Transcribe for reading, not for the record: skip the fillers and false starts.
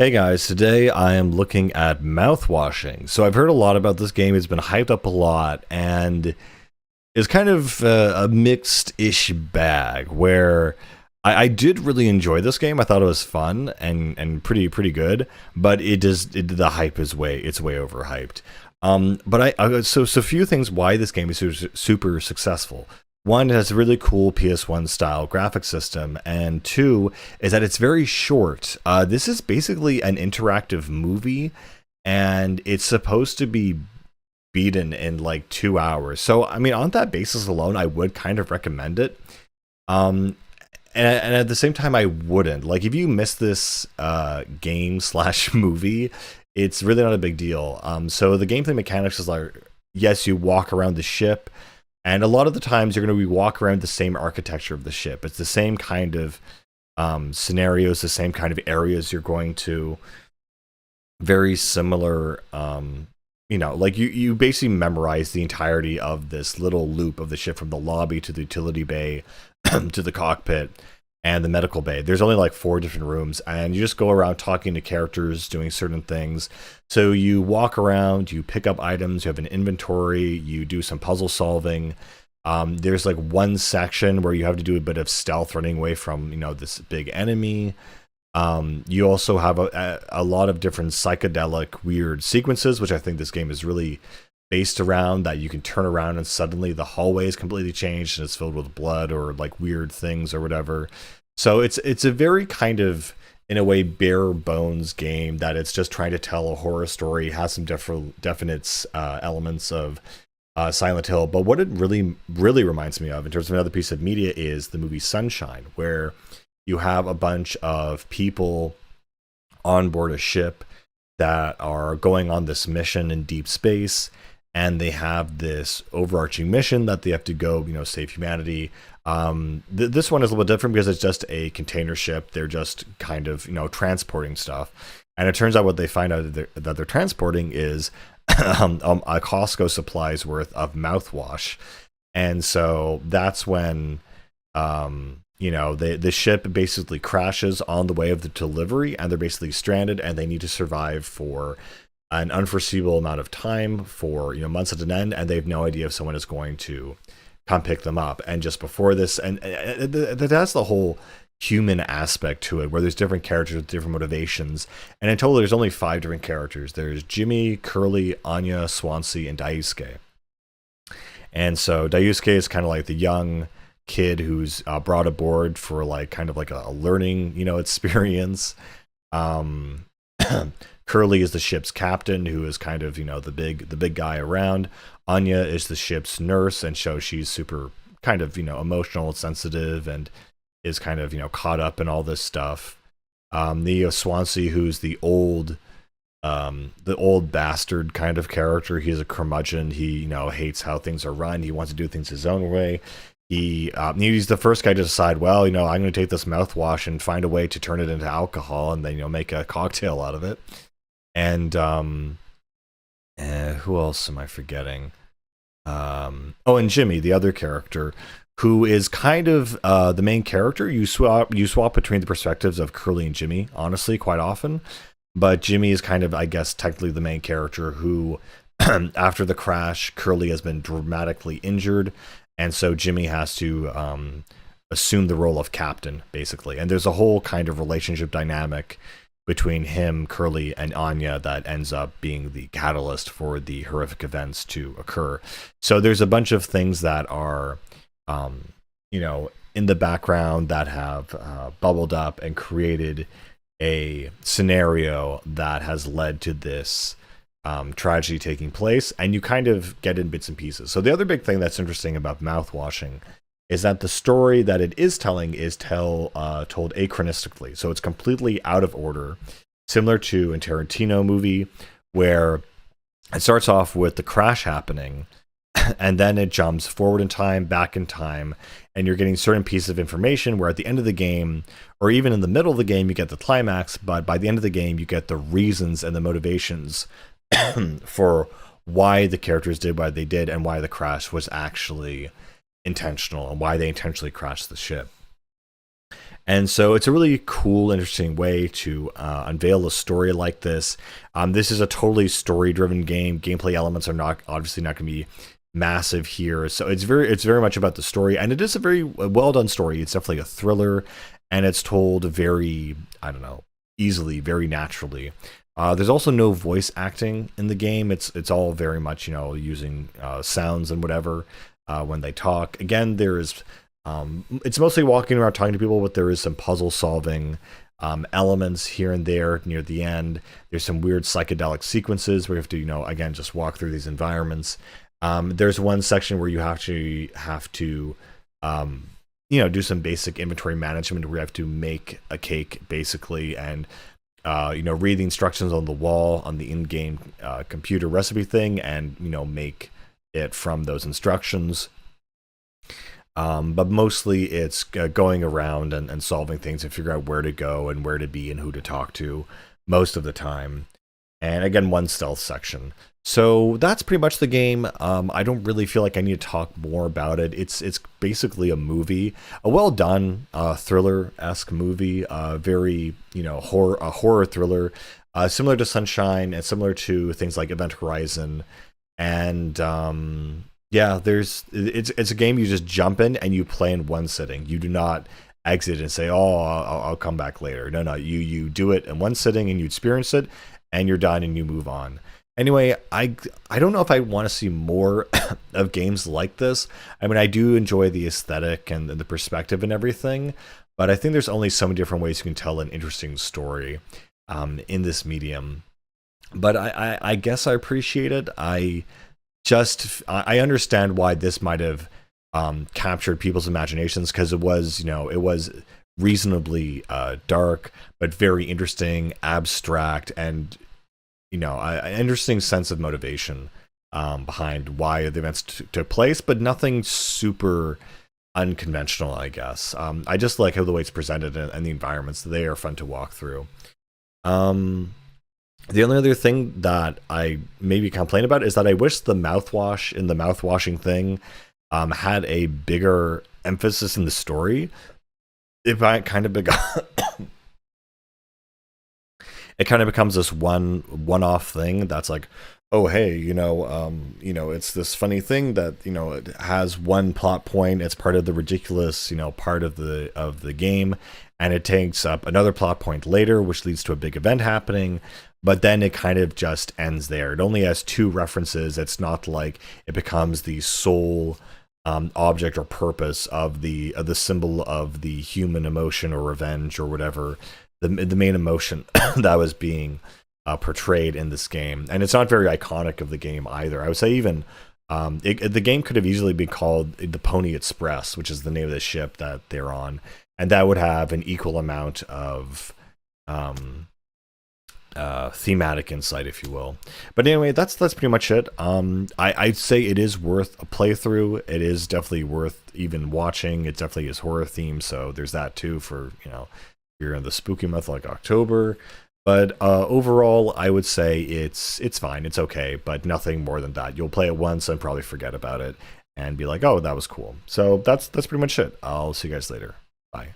Hey guys, today I am looking at Mouthwashing. So I've heard a lot about this game. It's been hyped up a lot, and it's kind of a mixed-ish bag where I did really enjoy this game. I thought it was fun and pretty good, but the hype is way overhyped. But so few things why this game is super successful. One, it has a really cool PS1 style graphic system, and two is that it's very short. This is basically an interactive movie, and it's supposed to be beaten in like 2 hours. So, I mean, on that basis alone, I would kind of recommend it. Um, and at the same time, I wouldn't. Like, if you miss this game slash movie, it's really not a big deal. So the gameplay mechanics is like, yes, you walk around the ship, and a lot of the times you're going to be walk around the same architecture of the ship. It's the same kind of scenarios, the same kind of areas you're going to. Very similar, like you basically memorize the entirety of this little loop of the ship from the lobby to the utility bay to the cockpit and the medical bay. There's only like 4 different rooms, and you just go around talking to characters, doing certain things. So you walk around, you pick up items, you have an inventory, you do some puzzle solving. There's like one section where you have to do a bit of stealth running away from, this big enemy. You also have a lot of different psychedelic weird sequences, which I think this game is really based around, that you can turn around and suddenly the hallway is completely changed and it's filled with blood or like weird things or whatever. So it's a very kind of, in a way, bare bones game that it's just trying to tell a horror story, has some definite elements of Silent Hill. But what it really reminds me of in terms of another piece of media is the movie Sunshine, where you have a bunch of people on board a ship that are going on this mission in deep space, and they have this overarching mission that they have to go, save humanity. This one is a little bit different because it's just a container ship. They're just kind of, transporting stuff. And it turns out what they find out that they're transporting is a Costco supplies worth of mouthwash. And so that's when, the ship basically crashes on the way of the delivery, and they're basically stranded, and they need to survive for an unforeseeable amount of time, for months at an end, and they have no idea if someone is going to come pick them up. And just before this, and that's the whole human aspect to it, where there's different characters with different motivations. And in total, there's only 5 different characters. There's Jimmy, Curly, Anya, Swansea, and Daisuke. And so Daisuke is kind of like the young kid who's brought aboard for like kind of like a learning experience. Curly is the ship's captain, who is kind of the big guy around. Anya is the ship's nurse, and so she's super kind of emotional and sensitive, and is kind of caught up in all this stuff. The Swansea, who's the old bastard kind of character. He's a curmudgeon. He hates how things are run. He wants to do things his own way. He's the first guy to decide, well, I'm going to take this mouthwash and find a way to turn it into alcohol, and then make a cocktail out of it. And who else am I forgetting? And Jimmy, the other character, who is kind of the main character. You swap between the perspectives of Curly and Jimmy, honestly, quite often. But Jimmy is kind of, I guess, technically the main character who, after the crash, Curly has been dramatically injured. And so Jimmy has to assume the role of captain, basically. And there's a whole kind of relationship dynamic between him, Curly, and Anya that ends up being the catalyst for the horrific events to occur. So there's a bunch of things that are, in the background that have bubbled up and created a scenario that has led to this tragedy taking place, and you kind of get in bits and pieces. So the other big thing that's interesting about Mouthwashing is that the story that it is telling is told achronistically. So it's completely out of order, similar to a Tarantino movie, where it starts off with the crash happening, and then it jumps forward in time, back in time, and you're getting certain pieces of information where at the end of the game, or even in the middle of the game, you get the climax, but by the end of the game, you get the reasons and the motivations for why the characters did what they did, and why the crash was actually intentional, and why they intentionally crashed the ship. And so it's a really cool, interesting way to unveil a story like this. This is a totally story-driven game. Gameplay elements are not obviously not going to be massive here, so it's very much about the story, and it is a very well done story. It's definitely a thriller, and it's told very, I don't know, easily, very naturally. There's also no voice acting in the game. It's all very much, using sounds and whatever when they talk. Again, there's it's mostly walking around talking to people, but there is some puzzle solving elements here and there near the end. There's some weird psychedelic sequences where you have to, again, just walk through these environments. There's one section where you have to do some basic inventory management where you have to make a cake basically, and read the instructions on the wall on the in-game computer recipe thing, and make it from those instructions. But mostly it's going around and solving things and figure out where to go and where to be and who to talk to most of the time. And again, one stealth section. So that's pretty much the game. I don't really feel like I need to talk more about it. It's basically a movie, a well done thriller-esque movie, very a horror thriller, similar to Sunshine and similar to things like Event Horizon, and yeah, it's a game you just jump in and you play in one sitting. You do not exit and say, "Oh, I'll come back later." No, you do it in one sitting and you experience it, and you're done and you move on. Anyway, I don't know if I want to see more of games like this. I mean, I do enjoy the aesthetic and the perspective and everything, but I think there's only so many different ways you can tell an interesting story in this medium. But I guess I appreciate it. I understand why this might have captured people's imaginations, because it was reasonably dark, but very interesting, abstract, and an interesting sense of motivation behind why the events took place, but nothing super unconventional, I guess. I just like how the way it's presented and the environments. They are fun to walk through. The only other thing that I maybe complain about is that I wish the mouthwash in the mouthwashing thing had a bigger emphasis in the story. It kind of it kind of becomes this one-off thing that's like, oh hey, it's this funny thing that it has one plot point. It's part of the ridiculous part of the game, and it takes up another plot point later, which leads to a big event happening. But then it kind of just ends there. It only has two references. It's not like it becomes the sole object or purpose of the symbol of the human emotion or revenge or whatever, the main emotion that was being portrayed in this game. And it's not very iconic of the game either. I would say even the game could have easily been called the Pony Express, which is the name of the ship that they're on, and that would have an equal amount of thematic insight, if you will. But anyway, that's pretty much it. I'd say it is worth a playthrough. It is definitely worth even watching. It definitely is horror themed, so there's that too for you're in the spooky month like October. But overall, I would say it's fine. It's okay, but nothing more than that. You'll play it once and probably forget about it and be like, oh, that was cool. So that's pretty much it. I'll see you guys later. Bye.